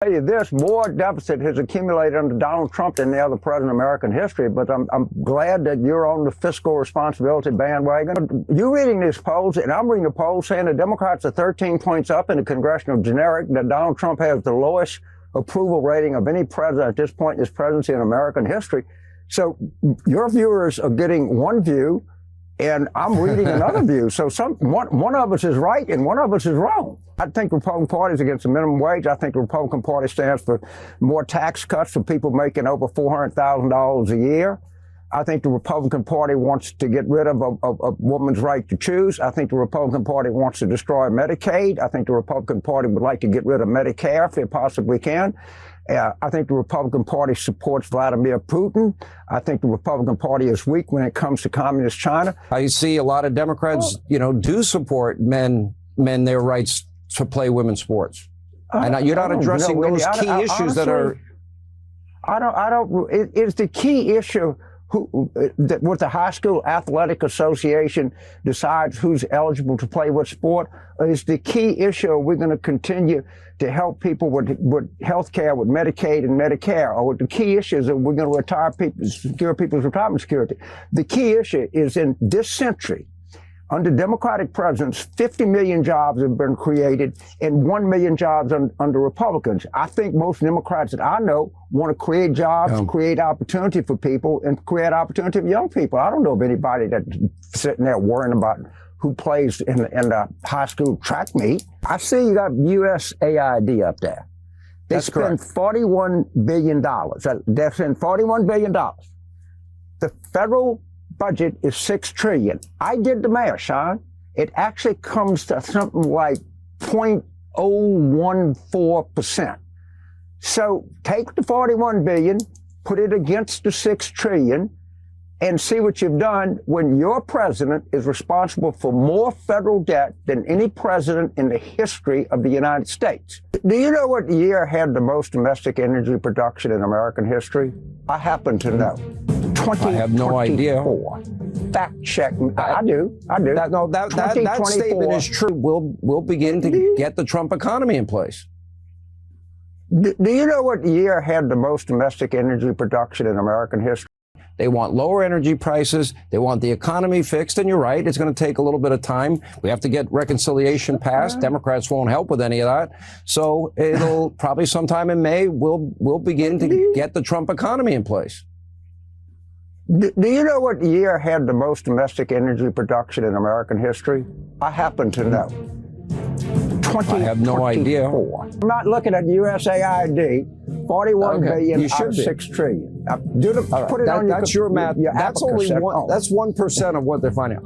tell you this, more deficit has accumulated under Donald Trump than the other president in American history, but I'm glad that you're on the fiscal responsibility bandwagon. You're reading these polls, and I'm reading the polls saying the Democrats are 13 points up in the congressional generic, that Donald Trump has the lowest approval rating of any president at this point in his presidency in American history. So your viewers are getting one view, and I'm reading another view. So one of us is right and one of us is wrong. I think the Republican Party is against the minimum wage. I think the Republican Party stands for more tax cuts for people making over $400,000 a year. I think the Republican Party wants to get rid of a woman's right to choose. I think the Republican Party wants to destroy Medicaid. I think the Republican Party would like to get rid of Medicare if they possibly can. I think the Republican Party supports Vladimir Putin. I think the Republican Party is weak when it comes to communist China. I see a lot of Democrats, do support men their rights to play women's sports. And you're not addressing those key issues that are. It's the key issue. What the High School Athletic Association decides who's eligible to play what sport is the key issue. We're going to continue to help people with health care, with Medicaid and Medicare, or the key issues that we're going to retire people, secure people's retirement security. The key issue is in this century, under Democratic presidents, 50 million jobs have been created and 1 million jobs under Republicans. I think most Democrats that I know want to create jobs, create opportunity for people, and create opportunity for young people. I don't know of anybody that's sitting there worrying about who plays in the high school track meet. I see you got USAID up there. They spend $41 billion. They spend $41 billion. The federal budget is $6 trillion. I did the math, Sean. It actually comes to something like 0.014%. So take the $41 billion, put it against the $6 trillion, and see what you've done when your president is responsible for more federal debt than any president in the history of the United States. Do you know what year had the most domestic energy production in American history? I happen to know. I have no idea. Fact check. I do. That statement is true. We'll begin to get the Trump economy in place. Do you know what year had the most domestic energy production in American history? They want lower energy prices. They want the economy fixed. And you're right, it's going to take a little bit of time. We have to get reconciliation passed. Democrats won't help with any of that. So it'll probably sometime in May, we'll begin to get the Trump economy in place. Do you know what year had the most domestic energy production in American history? I happen to know. I have no idea. I'm not looking at USAID. 41 billion out of 6 trillion. That's your math. That's only 1% of what they're finding.